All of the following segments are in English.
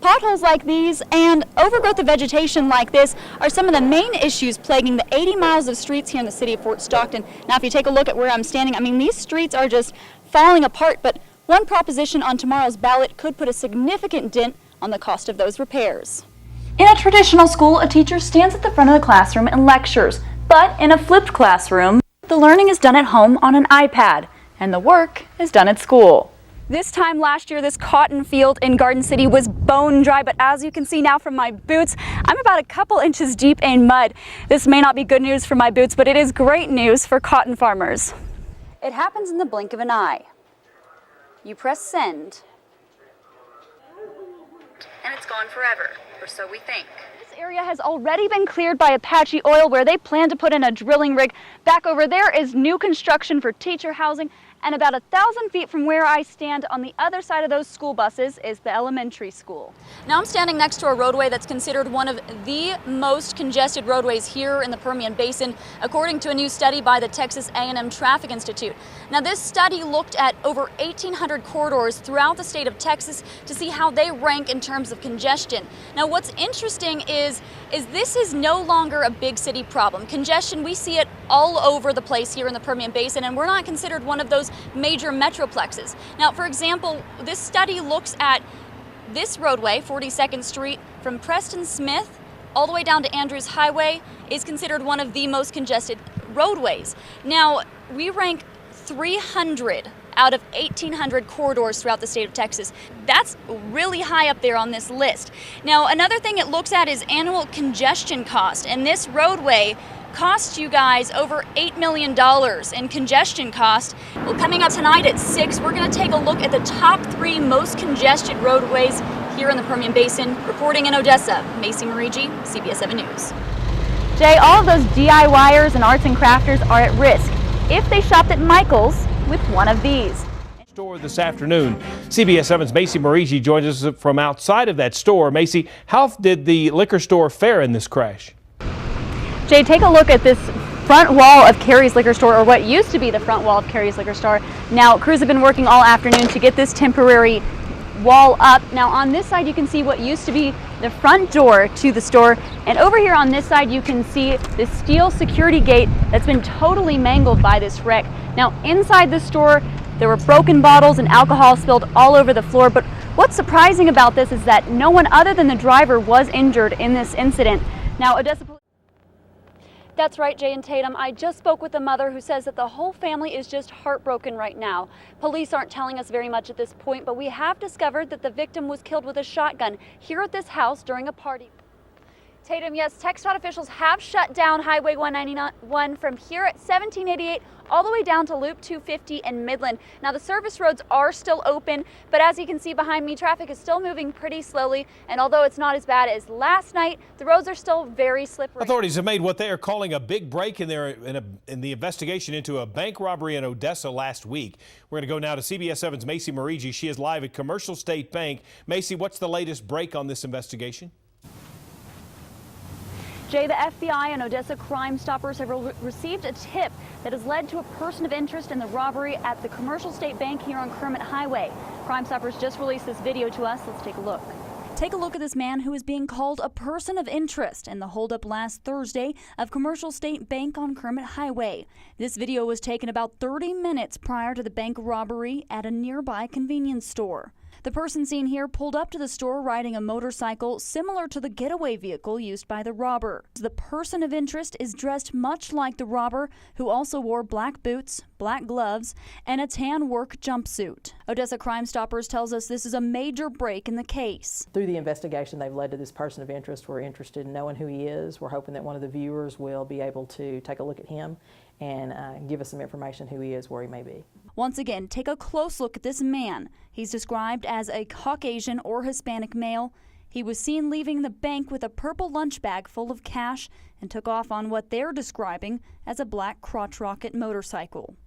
Potholes like these and overgrowth of vegetation like this are some of the main issues plaguing the 80 miles of streets here in the city of Fort Stockton. Now, if you take a look at where I'm standing, I mean, these streets are just falling apart, but one proposition on tomorrow's ballot could put a significant dent on the cost of those repairs. In a traditional school, a teacher stands at the front of the classroom and lectures, but in a flipped classroom, the learning is done at home on an iPad, and the work is done at school. This time last year, this cotton field in Garden City was bone dry, but as you can see now from my boots, I'm about a couple inches deep in mud. This may not be good news for my boots, but it is great news for cotton farmers. It happens in the blink of an eye. You press send, and it's gone forever, or so we think. This area has already been cleared by Apache Oil, where they plan to put in a drilling rig. Back over there is new construction for teacher housing, and about 1,000 feet from where I stand on the other side of those school buses is the elementary school. Now I'm standing next to a roadway that's considered one of the most congested roadways here in the Permian Basin, according to a new study by the Texas A&M Traffic Institute. Now this study looked at over 1,800 corridors throughout the state of Texas to see how they rank in terms of congestion. Now what's interesting is this is no longer a big city problem. Congestion, we see it all over the place here in the Permian Basin, and we're not considered one of those major metroplexes. Now, for example, this study looks at this roadway, 42nd Street, from Preston Smith all the way down to Andrews Highway, is considered one of the most congested roadways. Now, we rank 300 out of 1,800 corridors throughout the state of Texas. That's really high up there on this list. Now, another thing it looks at is annual congestion cost, and this roadway cost you guys over $8 million in congestion cost. Well, coming up tonight at 6, we're going to take a look at the top 3 most congested roadways here in the Permian Basin. Reporting in Odessa, Macey Meriggi, CBS 7 News. Jay, all of those DIYers and arts and crafters are at risk if they shopped at Michael's with one of these. Store this afternoon. CBS 7's Macey Meriggi joins us from outside of that store. Macey, how did the liquor store fare in this crash? Jay, take a look at this front wall of Carrie's Liquor Store, or what used to be the front wall of Carrie's Liquor Store. Now, crews have been working all afternoon to get this temporary wall up. Now, on this side, you can see what used to be the front door to the store. And over here on this side, you can see the steel security gate that's been totally mangled by this wreck. Now, inside the store, there were broken bottles and alcohol spilled all over the floor. But what's surprising about this is that no one other than the driver was injured in this incident. Now, Odessa Police. That's right, Jay and Tatum. I just spoke with a mother who says that the whole family is just heartbroken right now. Police aren't telling us very much at this point, but we have discovered that the victim was killed with a shotgun here at this house during a party. Tatum, yes, TxDOT officials have shut down Highway 191 from here at 1788 all the way down to Loop 250 in Midland. Now, the service roads are still open, but as you can see behind me, traffic is still moving pretty slowly. And although it's not as bad as last night, the roads are still very slippery. Authorities have made what they are calling a big break in the investigation into a bank robbery in Odessa last week. We're going to go now to CBS 7's Macey Meriggi. She is live at Commercial State Bank. Macey, what's the latest break on this investigation? Jay, the FBI and Odessa Crime Stoppers have received a tip that has led to a person of interest in the robbery at the Commercial State Bank here on Kermit Highway. Crime Stoppers just released this video to us. Let's take a look. Take a look at this man who is being called a person of interest in the holdup last Thursday of Commercial State Bank on Kermit Highway. This video was taken about 30 minutes prior to the bank robbery at a nearby convenience store. The person seen here pulled up to the store riding a motorcycle similar to the getaway vehicle used by the robber. The person of interest is dressed much like the robber, who also wore black boots, black gloves, and a tan work jumpsuit. Odessa Crime Stoppers tells us this is a major break in the case. Through the investigation, they've led to this person of interest. We're interested in knowing who he is. We're hoping that one of the viewers will be able to take a look at him and give us some information who he is, where he may be. Once again, take a close look at this man. He's described as a Caucasian or Hispanic male. He was seen leaving the bank with a purple lunch bag full of cash and took off on what they're describing as a black crotch rocket motorcycle.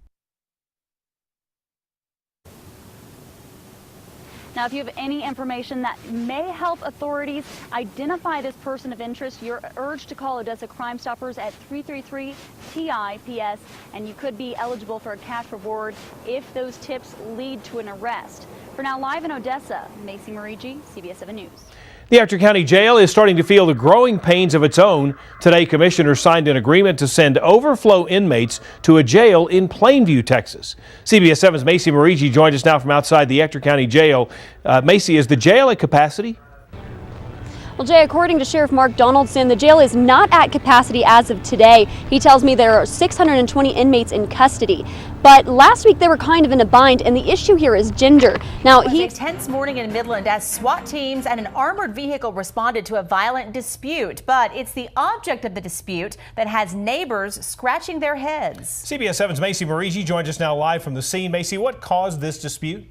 Now, if you have any information that may help authorities identify this person of interest, you're urged to call Odessa Crime Stoppers at 333-TIPS, and you could be eligible for a cash reward if those tips lead to an arrest. For now, live in Odessa, Macey Meriggi, CBS 7 News. The Ector County Jail is starting to feel the growing pains of its own. Today, commissioners signed an agreement to send overflow inmates to a jail in Plainview, Texas. CBS 7's Macey Meriggi joined us now from outside the Ector County Jail. Macey, is the jail at capacity? Well, Jay, according to Sheriff Mark Donaldson, the jail is not at capacity as of today. He tells me there are 620 inmates in custody. But last week they were kind of in a bind, and the issue here is gender. Now, It was a tense morning in Midland as SWAT teams and an armored vehicle responded to a violent dispute. But it's the object of the dispute that has neighbors scratching their heads. CBS 7's Macey Meriggi joins us now live from the scene. Macey, what caused this dispute?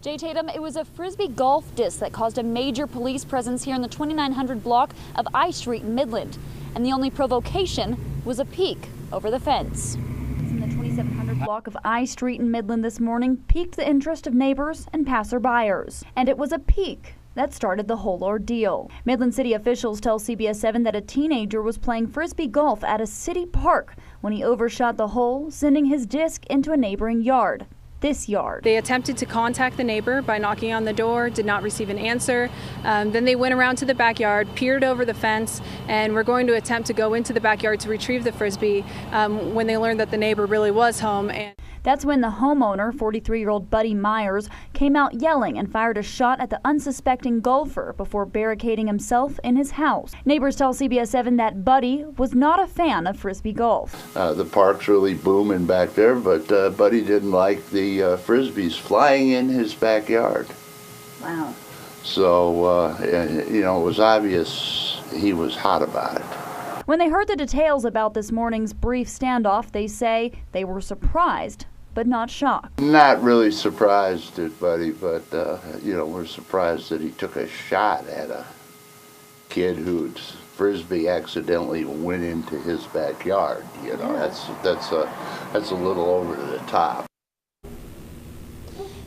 Jay Tatum, it was a frisbee golf disc that caused a major police presence here in the 2900 block of I Street in Midland. And the only provocation was a peek over the fence. In the 2700 block of I Street in Midland this morning piqued the interest of neighbors and passerbyers. And it was a peek that started the whole ordeal. Midland city officials tell CBS 7 that a teenager was playing frisbee golf at a city park when he overshot the hole, sending his disc into a neighboring yard. This yard. They attempted to contact the neighbor by knocking on the door, did not receive an answer. Then they went around to the backyard, peered over the fence, and were going to attempt to go into the backyard to retrieve the frisbee when they learned that the neighbor really was home. That's when the homeowner, 43-year-old Buddy Myers, came out yelling and fired a shot at the unsuspecting golfer before barricading himself in his house. Neighbors tell CBS 7 that Buddy was not a fan of frisbee golf. The park's really booming back there, but Buddy didn't like the frisbees flying in his backyard. Wow. So, it was obvious he was hot about it. When they heard the details about this morning's brief standoff, they say they were surprised, but not shocked. Not really surprised at Buddy, but, we're surprised that he took a shot at a kid whose frisbee accidentally went into his backyard. That's a little over the top.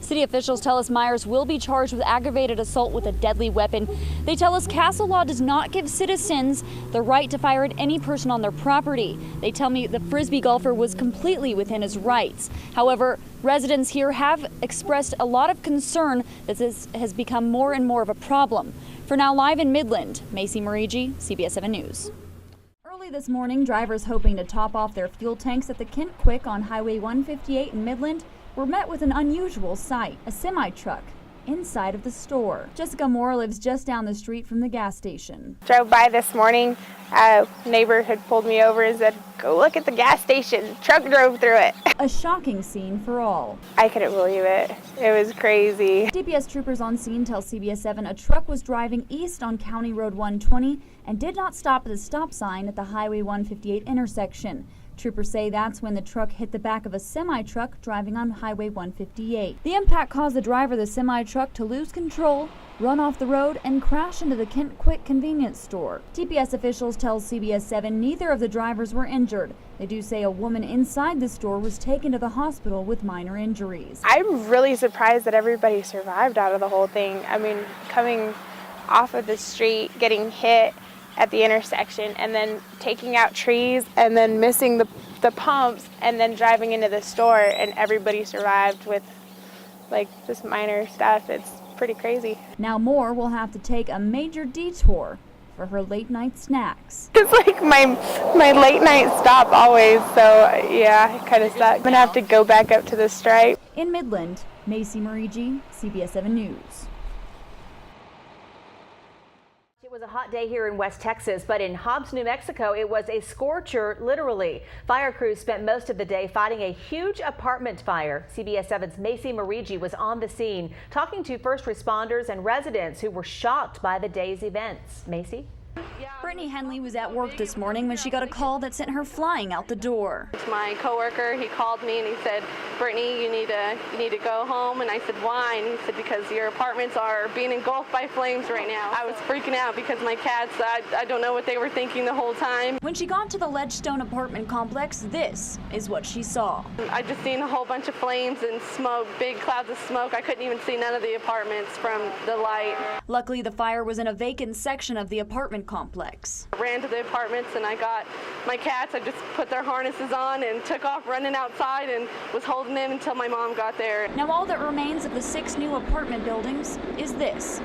City officials tell us Myers will be charged with aggravated assault with a deadly weapon. They tell us Castle law does not give citizens the right to fire at any person on their property. They tell me the frisbee golfer was completely within his rights. However, residents here have expressed a lot of concern that this has become more and more of a problem. For now, live in Midland, Macey Meriggi, CBS 7 News. Early this morning, drivers hoping to top off their fuel tanks at the Kent Quick on Highway 158 in Midland were met with an unusual sight, a semi-truck inside of the store. Jessica Moore lives just down the street from the gas station. Drove by this morning, a neighbor had pulled me over and said, "Go look at the gas station." Truck drove through it. A shocking scene for all. I couldn't believe it. It was crazy. DPS troopers on scene tell CBS 7 a truck was driving east on County Road 120 and did not stop at the stop sign at the Highway 158 intersection. Troopers say that's when the truck hit the back of a semi-truck driving on Highway 158. The impact caused the driver of the semi-truck to lose control, run off the road, and crash into the Kent Quick convenience store. TPS officials tell CBS 7 neither of the drivers were injured. They do say a woman inside the store was taken to the hospital with minor injuries. I'm really surprised that everybody survived out of the whole thing. I mean, coming off of the street, getting hit at the intersection, and then taking out trees, and then missing the pumps, and then driving into the store, and everybody survived with just minor stuff. It's pretty crazy. Now Moore will have to take a major detour for her late night snacks. It's like my late night stop always, so yeah, it kind of sucks. I'm gonna have to go back up to the stripe. In Midland, Macey Meriggi, CBS 7 News. It was a hot day here in West Texas, but in Hobbs, New Mexico, it was a scorcher, literally. Fire crews spent most of the day fighting a huge apartment fire. CBS 7's Macey Meriggi was on the scene, talking to first responders and residents who were shocked by the day's events. Macey? Brittany Henley was at work this morning when she got a call that sent her flying out the door. My coworker, he called me and he said, "Brittany, you need to go home." And I said, "Why?" And he said, "Because your apartments are being engulfed by flames right now." I was freaking out because my cats, I don't know what they were thinking the whole time. When she got to the Ledgestone apartment complex, this is what she saw. I just seen a whole bunch of flames and smoke, big clouds of smoke. I couldn't even see none of the apartments from the light. Luckily, the fire was in a vacant section of the apartment apartment complex. I ran to the apartments and I got my cats. I just put their harnesses on and took off running outside and was holding them until my mom got there. Now all that remains of the 6 new apartment buildings is this: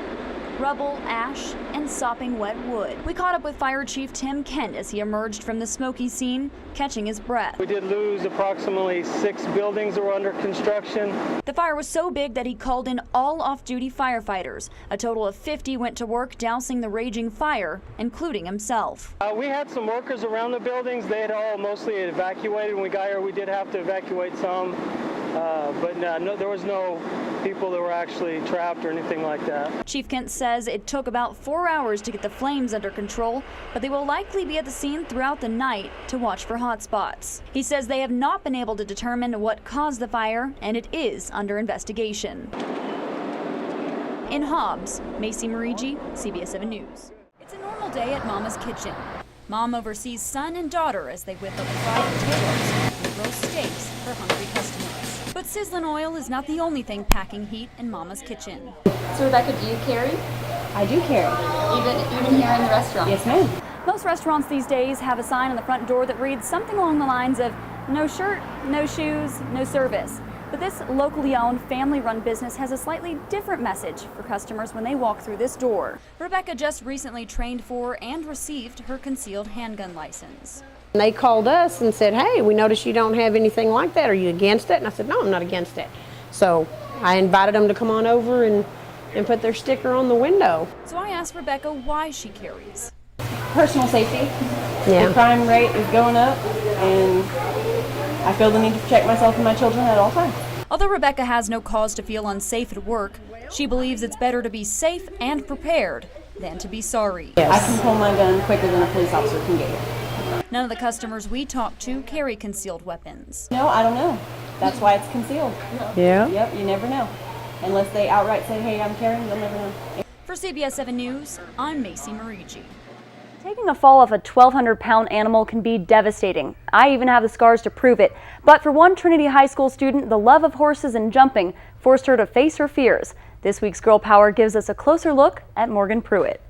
rubble, ash, and sopping wet wood. We caught up with Fire Chief Tim Kent as he emerged from the smoky scene, catching his breath. We did lose approximately 6 buildings that were under construction. The fire was so big that he called in all off-duty firefighters. A total of 50 went to work dousing the raging fire, including himself. We had some workers around the buildings. They had all mostly evacuated. When we got here, we did have to evacuate some, but no, there was no people that were actually trapped or anything like that. Chief Kent says it took about 4 hours to get the flames under control, but they will likely be at the scene throughout the night to watch for hot spots. He says they have not been able to determine what caused the fire, and it is under investigation. In Hobbs, Macey Meriggi, CBS 7 News. It's a normal day at Mama's Kitchen. Mom oversees son and daughter as they whip up fried potatoes and roast steaks for hungry customers. But sizzling oil is not the only thing packing heat in Mama's Kitchen. So Rebecca, do you carry? I do carry. Even here in the restaurant? Yes, ma'am. Most restaurants these days have a sign on the front door that reads something along the lines of no shirt, no shoes, no service. But this locally owned, family-run business has a slightly different message for customers when they walk through this door. Rebecca just recently trained for and received her concealed handgun license. They called us and said, hey, we noticed you don't have anything like that. Are you against it? And I said, no, I'm not against it. So I invited them to come on over and put their sticker on the window. So I asked Rebecca why she carries. Personal safety. Yeah. The crime rate is going up, and I feel the need to protect myself and my children at all times. Although Rebecca has no cause to feel unsafe at work, she believes it's better to be safe and prepared than to be sorry. Yes. I can pull my gun quicker than a police officer can get it. None of the customers we talked to carry concealed weapons. No, I don't know. That's why it's concealed. Yeah. Yep, you never know. Unless they outright say, hey, I'm carrying, you'll never know. For CBS 7 News, I'm Macey Meriggi. Taking a fall off a 1,200-pound animal can be devastating. I even have the scars to prove it. But for one Trinity High School student, the love of horses and jumping forced her to face her fears. This week's Girl Power gives us a closer look at Morgan Pruitt.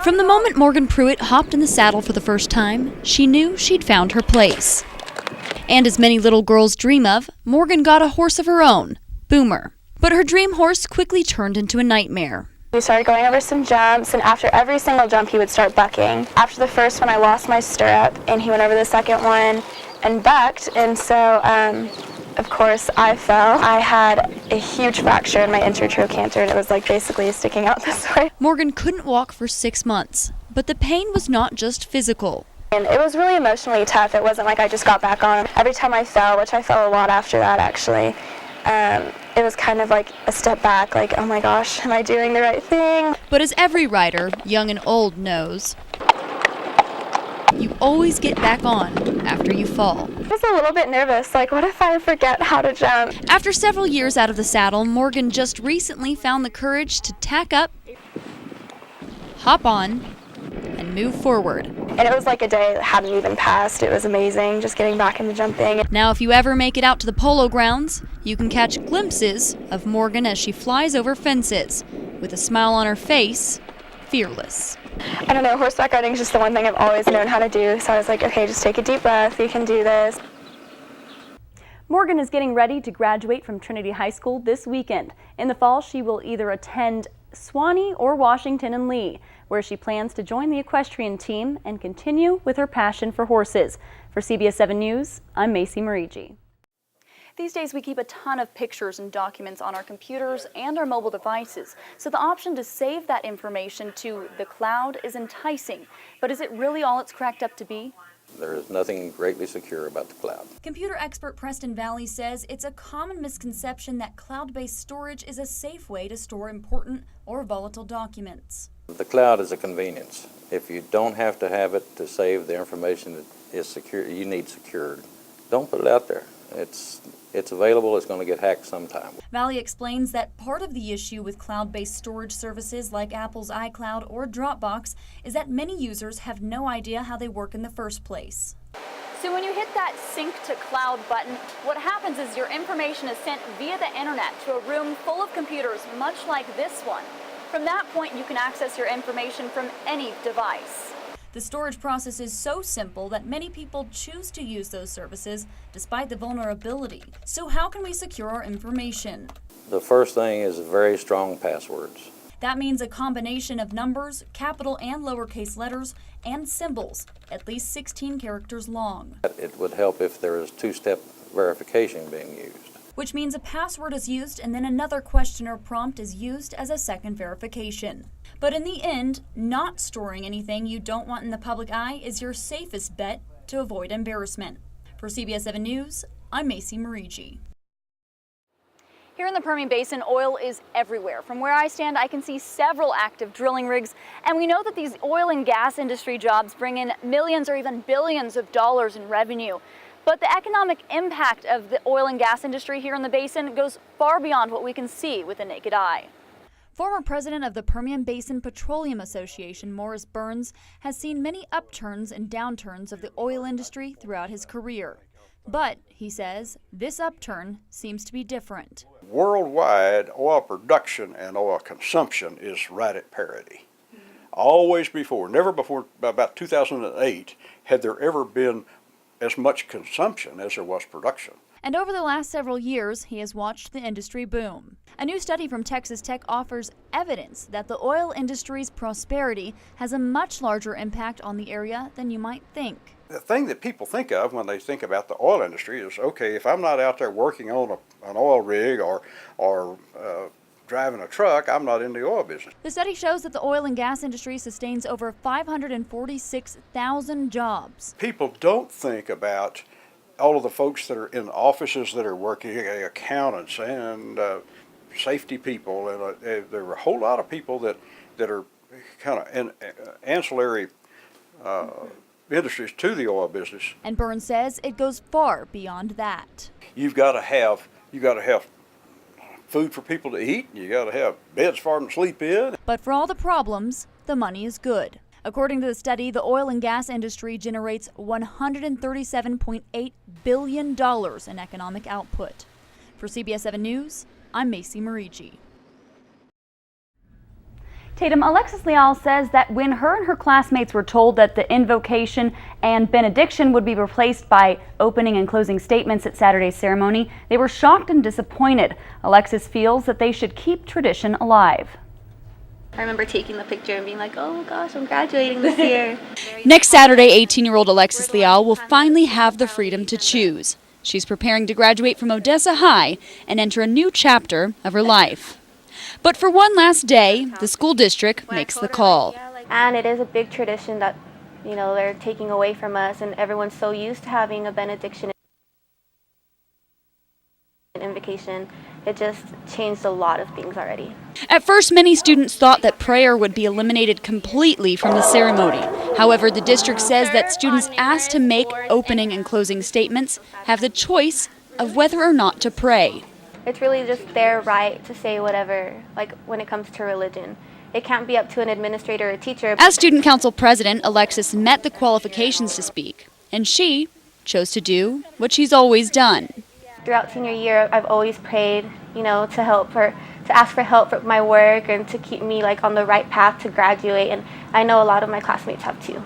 From the moment Morgan Pruitt hopped in the saddle for the first time, she knew she'd found her place. And as many little girls dream of, Morgan got a horse of her own, Boomer. But her dream horse quickly turned into a nightmare. We started going over some jumps, and after every single jump he would start bucking. After the first one I lost my stirrup, and he went over the second one and bucked, and so of course I fell. I had a huge fracture in my intertrochanter, and it was like basically sticking out this way. Morgan couldn't walk for 6 months, but the pain was not just physical. And it was really emotionally tough. It wasn't like I just got back on. Every time I fell, which I fell a lot after that actually, it was kind of like a step back, like, oh my gosh, am I doing the right thing? But as every rider, young and old, knows, you always get back on after you fall. I was a little bit nervous, like what if I forget how to jump? After several years out of the saddle, Morgan just recently found the courage to tack up, hop on, and move forward. And it was like a day that hadn't even passed. It was amazing, just getting back into jumping. Now, if you ever make it out to the polo grounds, you can catch glimpses of Morgan as she flies over fences, with a smile on her face, fearless. I don't know, horseback riding is just the one thing I've always known how to do, so I was like, okay, just take a deep breath, you can do this. Morgan is getting ready to graduate from Trinity High School this weekend. In the fall, she will either attend Swanee or Washington and Lee, where she plans to join the equestrian team and continue with her passion for horses. For CBS 7 News, I'm Macey Meriggi. These days we keep a ton of pictures and documents on our computers and our mobile devices, so the option to save that information to the cloud is enticing. But is it really all it's cracked up to be? There is nothing greatly secure about the cloud. Computer expert Preston Valley says it's a common misconception that cloud-based storage is a safe way to store important or volatile documents. The cloud is a convenience. If you don't have to have it to save the information that is secure, you need secured, don't put it out there. It's available, it's going to get hacked sometime. Valley explains that part of the issue with cloud-based storage services like Apple's iCloud or Dropbox is that many users have no idea how they work in the first place. So when you hit that sync to cloud button, what happens is your information is sent via the internet to a room full of computers much like this one. From that point, you can access your information from any device. The storage process is so simple that many people choose to use those services despite the vulnerability. So how can we secure our information? The first thing is very strong passwords. That means a combination of numbers, capital and lowercase letters, and symbols, at least 16 characters long. It would help if there is two-step verification being used. Which means a password is used and then another question or prompt is used as a second verification. But in the end, not storing anything you don't want in the public eye is your safest bet to avoid embarrassment. For CBS 7 News, I'm Macey Meriggi. Here in the Permian Basin, oil is everywhere. From where I stand, I can see several active drilling rigs, and we know that these oil and gas industry jobs bring in millions or even billions of dollars in revenue. But the economic impact of the oil and gas industry here in the basin goes far beyond what we can see with the naked eye. Former president of the Permian Basin Petroleum Association, Morris Burns, has seen many upturns and downturns of the oil industry throughout his career. But, he says, this upturn seems to be different. Worldwide, oil production and oil consumption is right at parity. Always before, never before about 2008, had there ever been as much consumption as there was production. And over the last several years, he has watched the industry boom. A new study from Texas Tech offers evidence that the oil industry's prosperity has a much larger impact on the area than you might think. The thing that people think of when they think about the oil industry is, okay, if I'm not out there working on an oil rig or driving a truck, I'm not in the oil business. The study shows that the oil and gas industry sustains over 546,000 jobs. People don't think about all of the folks that are in offices that are working, accountants and safety people, and there are a whole lot of people that are kind of ancillary industries to the oil business. And Burns says it goes far beyond that. You got to have food for people to eat. You got to have beds for them to sleep in. But for all the problems, the money is good. According to the study, the oil and gas industry generates $137.8 billion in economic output. For CBS 7 News, I'm Macey Meriggi. Tatum, Alexis Leal says that when her and her classmates were told that the invocation and benediction would be replaced by opening and closing statements at Saturday's ceremony, they were shocked and disappointed. Alexis feels that they should keep tradition alive. I remember taking the picture and being like, oh gosh, I'm graduating this year. Next Saturday, 18-year-old Alexis Leal will finally have the freedom to choose. She's preparing to graduate from Odessa High and enter a new chapter of her life. But for one last day, the school district makes the call. And it is a big tradition that, you know, they're taking away from us, and everyone's so used to having a benediction and invocation. It just changed a lot of things already. At first, many students thought that prayer would be eliminated completely from the ceremony. However, the district says that students asked to make opening and closing statements have the choice of whether or not to pray. It's really just their right to say whatever, like when it comes to religion. It can't be up to an administrator or a teacher. As student council president, Alexis met the qualifications to speak, and she chose to do what she's always done. Throughout senior year, I've always prayed, you know, to ask for help for my work and to keep me like on the right path to graduate. And I know a lot of my classmates have too.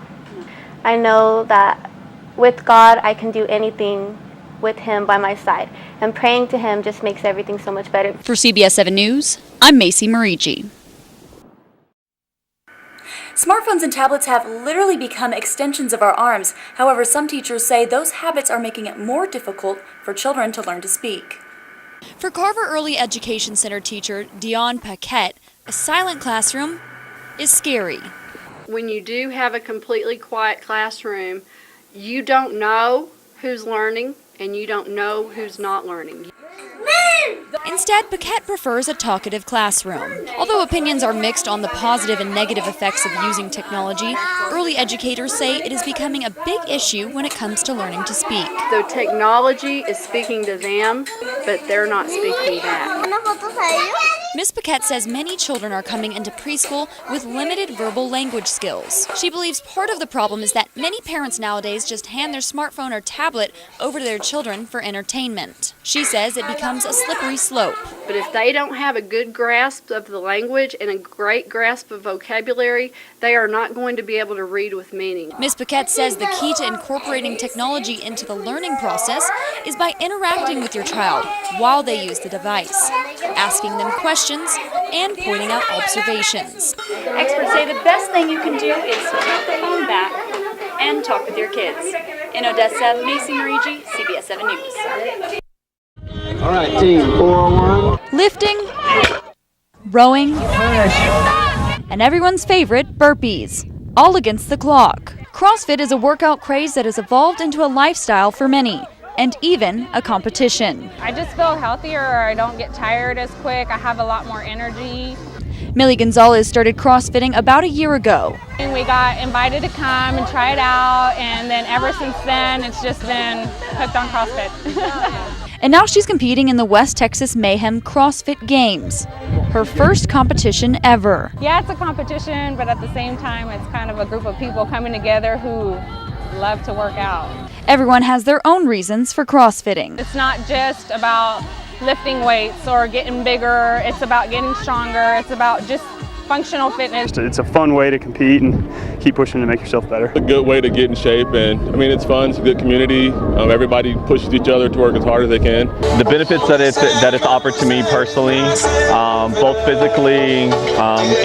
I know that with God, I can do anything with Him by my side. And praying to Him just makes everything so much better. For CBS 7 News, I'm Macey Meriggi. Smartphones and tablets have literally become extensions of our arms. However, some teachers say those habits are making it more difficult for children to learn to speak. For Carver Early Education Center teacher Dion Paquette, a silent classroom is scary. When you do have a completely quiet classroom, you don't know who's learning and you don't know who's not learning. Instead, Paquette prefers a talkative classroom. Although opinions are mixed on the positive and negative effects of using technology, early educators say it is becoming a big issue when it comes to learning to speak. The technology is speaking to them, but they're not speaking back. Ms. Paquette says many children are coming into preschool with limited verbal language skills. She believes part of the problem is that many parents nowadays just hand their smartphone or tablet over to their children for entertainment. She says it becomes a slippery slope. But if they don't have a good grasp of the language and a great grasp of vocabulary, they are not going to be able to read with meaning. Ms. Paquette says the key to incorporating technology into the learning process is by interacting with your child while they use the device, asking them questions and pointing out observations. Experts say the best thing you can do is take the phone back and talk with your kids. In Odessa, Macey Meriggi, CBS 7 News. All right, team 401. Lifting, rowing, and everyone's favorite, burpees, all against the clock. CrossFit is a workout craze that has evolved into a lifestyle for many, and even a competition. I just feel healthier, I don't get tired as quick, I have a lot more energy. Millie Gonzalez started CrossFitting about a year ago. And we got invited to come and try it out, and then ever since then it's just been hooked on CrossFit. And now she's competing in the West Texas Mayhem CrossFit Games, her first competition ever. Yeah, it's a competition, but at the same time it's kind of a group of people coming together who love to work out. Everyone has their own reasons for CrossFitting. It's not just about lifting weights or getting bigger, it's about getting stronger, it's about just functional fitness. It's a fun way to compete and keep pushing to make yourself better. A good way to get in shape, and I mean, it's fun, it's a good community. Everybody pushes each other to work as hard as they can. The benefits that it's offered to me personally, both physically,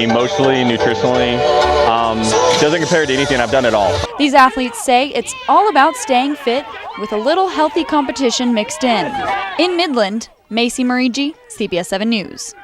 emotionally, nutritionally, doesn't compare to anything I've done at all. These athletes say it's all about staying fit with a little healthy competition mixed in. In Midland, Macey Meriggi, CBS 7 News.